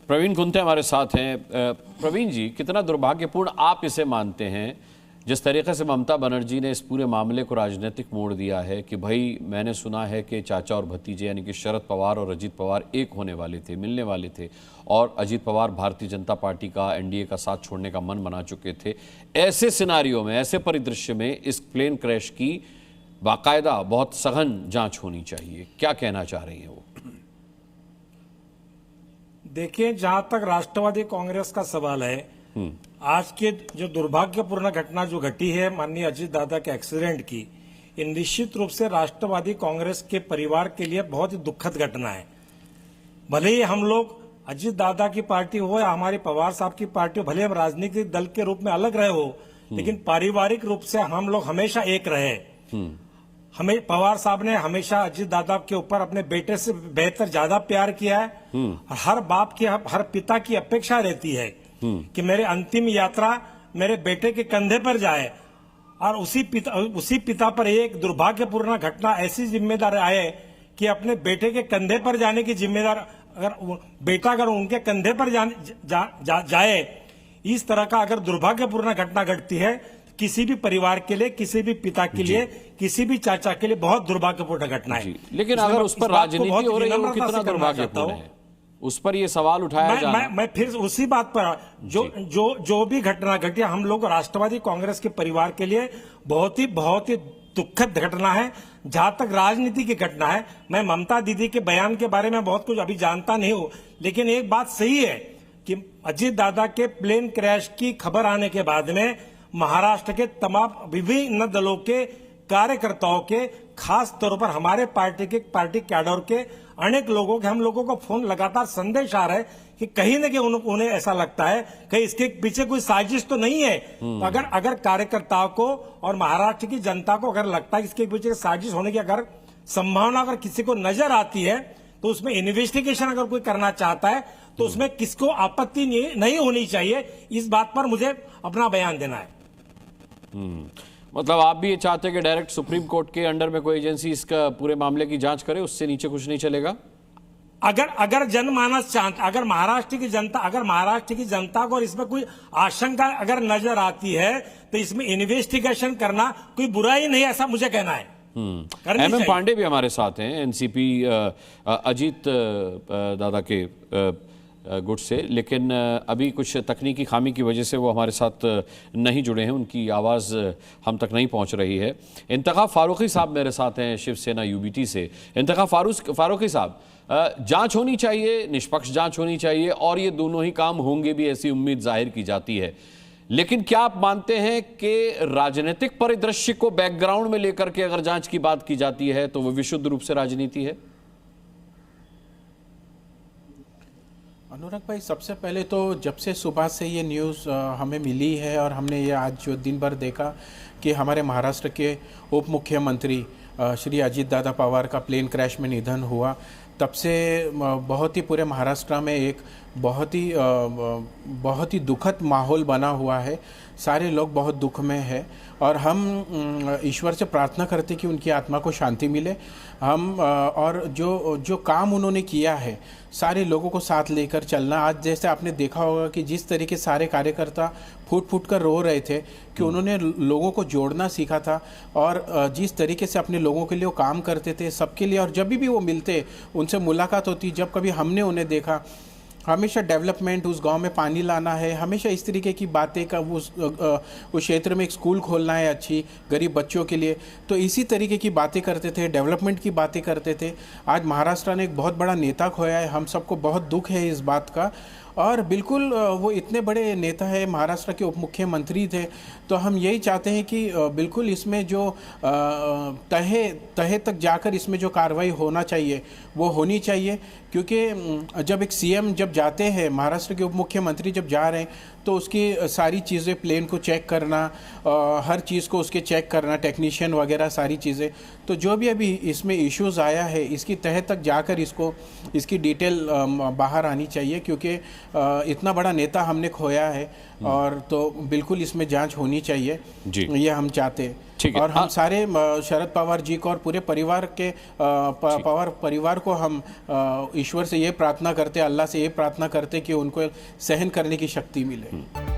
प्रवीण कुंते हमारे साथ हैं। प्रवीण जी, कितना दुर्भाग्यपूर्ण आप इसे मानते हैं जिस तरीके से ममता बनर्जी ने इस पूरे मामले को राजनीतिक मोड़ दिया है कि भाई मैंने सुना है कि चाचा और भतीजे यानी कि शरद पवार और अजीत पवार एक होने वाले थे, मिलने वाले थे, और अजीत पवार भारतीय जनता पार्टी का, एनडीए का साथ छोड़ने का मन बना चुके थे। ऐसे सिनारियों में, ऐसे परिदृश्य में इस प्लेन क्रैश की बाकायदा बहुत सघन जांच होनी चाहिए। क्या कहना चाह रही है वो? देखिए, जहां तक राष्ट्रवादी कांग्रेस का सवाल है, आज के जो दुर्भाग्यपूर्ण घटना जो घटी है माननीय अजीत दादा के एक्सीडेंट की, ये निश्चित रूप से राष्ट्रवादी कांग्रेस के परिवार के लिए बहुत ही दुखद घटना है। भले ही हम लोग अजीत दादा की पार्टी हो या हमारे पवार साहब की पार्टी हो, भले हम राजनीतिक दल के रूप में अलग रहे हो, लेकिन पारिवारिक रूप से हम लोग हमेशा एक रहे। हमें पवार साहब ने हमेशा अजीत दादा के ऊपर अपने बेटे से बेहतर ज्यादा प्यार किया है। हर बाप की, हर पिता की अपेक्षा रहती है कि मेरे अंतिम यात्रा मेरे बेटे के कंधे पर जाए, और उसी पिता पर एक दुर्भाग्यपूर्ण घटना ऐसी जिम्मेदार आए कि अपने बेटे के कंधे पर जाने की जिम्मेदार अगर उनके कंधे पर जाए, इस तरह का अगर दुर्भाग्यपूर्ण घटना घटती है, किसी भी परिवार के लिए, किसी भी पिता के लिए, किसी भी चाचा के लिए बहुत दुर्भाग्यपूर्ण घटना है। लेकिन अगर उस पर राजनीति हो रही है, वो कितना दुर्भाग्यपूर्ण है, उस पर ये सवाल उठाया जाए। मैं फिर उसी बात पर, जो भी घटना घटी, हम लोग राष्ट्रवादी कांग्रेस के परिवार के लिए बहुत ही दुखद घटना है। जहां तक राजनीति की घटना है, मैं ममता दीदी के बयान के बारे में बहुत कुछ अभी जानता नहीं हूं, लेकिन एक बात सही है कि अजीत दादा के प्लेन क्रैश की खबर आने के बाद में महाराष्ट्र के तमाम विभिन्न दलों के कार्यकर्ताओं के, खास तौर पर हमारे पार्टी कैडर के अनेक लोगों के, हम लोगों को फोन लगातार संदेश आ रहे हैं कि कहीं न कहीं उन्हें ऐसा लगता है कि इसके पीछे कोई साजिश तो नहीं है। तो अगर कार्यकर्ताओं को और महाराष्ट्र की जनता को अगर लगता है कि इसके पीछे साजिश होने की अगर संभावना अगर किसी को नजर आती है, तो उसमें इन्वेस्टिगेशन अगर कोई करना चाहता है तो उसमें किसको आपत्ति नहीं होनी चाहिए। इस बात पर मुझे अपना बयान देना है। मतलब आप भी ये चाहते हैं कि डायरेक्ट सुप्रीम कोर्ट के अंडर में कोई एजेंसी इसका पूरे मामले की जांच करे, उससे नीचे कुछ नहीं चलेगा? अगर जनमानस चाहता, अगर महाराष्ट्र की जनता को इसमें कोई आशंका अगर नजर आती है, तो इसमें इन्वेस्टिगेशन करना कोई बुराई नहीं, ऐसा मुझे कहना है। एमएम पांडे भी हमारे साथ हैं, एनसीपी अजीत दादा के गुट से, लेकिन अभी कुछ तकनीकी खामी की वजह से वो हमारे साथ नहीं जुड़े हैं, उनकी आवाज़ हम तक नहीं पहुंच रही है। इंतखा फारूकी साहब मेरे साथ हैं शिवसेना यूबीटी से। इंतखा फारूकी साहब, जांच होनी चाहिए, निष्पक्ष जांच होनी चाहिए, और ये दोनों ही काम होंगे भी, ऐसी उम्मीद जाहिर की जाती है। लेकिन क्या आप मानते हैं कि राजनीतिक परिदृश्य को बैकग्राउंड में लेकर के अगर जांच की बात की जाती है तो वो विशुद्ध रूप से राजनीति है? अनुराग भाई, सबसे पहले तो जब से सुबह से ये न्यूज़ हमें मिली है और हमने ये आज जो दिन भर देखा कि हमारे महाराष्ट्र के उप मुख्यमंत्री श्री अजीत दादा पवार का प्लेन क्रैश में निधन हुआ, तब से बहुत ही पूरे महाराष्ट्र में एक बहुत ही दुखद माहौल बना हुआ है। सारे लोग बहुत दुख में है और हम ईश्वर से प्रार्थना करते कि उनकी आत्मा को शांति मिले। हम और जो काम उन्होंने किया है, सारे लोगों को साथ लेकर चलना। आज जैसे आपने देखा होगा कि जिस तरीके सारे कार्यकर्ता फूट फूट कर रो रहे थे कि उन्होंने लोगों को जोड़ना सीखा था, और जिस तरीके से अपने लोगों के लिए वो काम करते थे सबके लिए, और जब भी वो मिलते, उनसे मुलाकात होती, जब कभी हमने उन्हें देखा, हमेशा डेवलपमेंट, उस गांव में पानी लाना है, हमेशा इस तरीके की बातें का, उस क्षेत्र में एक स्कूल खोलना है अच्छी गरीब बच्चों के लिए, तो इसी तरीके की बातें करते थे, डेवलपमेंट की बातें करते थे। आज महाराष्ट्र ने एक बहुत बड़ा नेता खोया है, हम सबको बहुत दुख है इस बात का। और बिल्कुल वो इतने बड़े नेता है, महाराष्ट्र के उप मुख्यमंत्री थे, तो हम यही चाहते हैं कि बिल्कुल इसमें जो तहे तक जाकर इसमें जो कार्रवाई होना चाहिए वो होनी चाहिए। क्योंकि जब एक सीएम जब जाते हैं, महाराष्ट्र के उप मुख्यमंत्री जब जा रहे हैं, तो उसकी सारी चीज़ें, प्लेन को चेक करना, हर चीज़ को उसके चेक करना, टेक्नीशियन वगैरह सारी चीज़ें, तो जो भी अभी इसमें इश्यूज़ आया है, इसकी तह तक जाकर इसकी डिटेल बाहर आनी चाहिए। क्योंकि इतना बड़ा नेता हमने खोया है, और तो बिल्कुल इसमें जांच होनी चाहिए, ये हम चाहते हैं। ठीक है। और हम सारे शरद पवार जी को और पूरे परिवार के पवार परिवार को हम ईश्वर से ये प्रार्थना करते, अल्लाह से ये प्रार्थना करते कि उनको सहन करने की शक्ति मिले।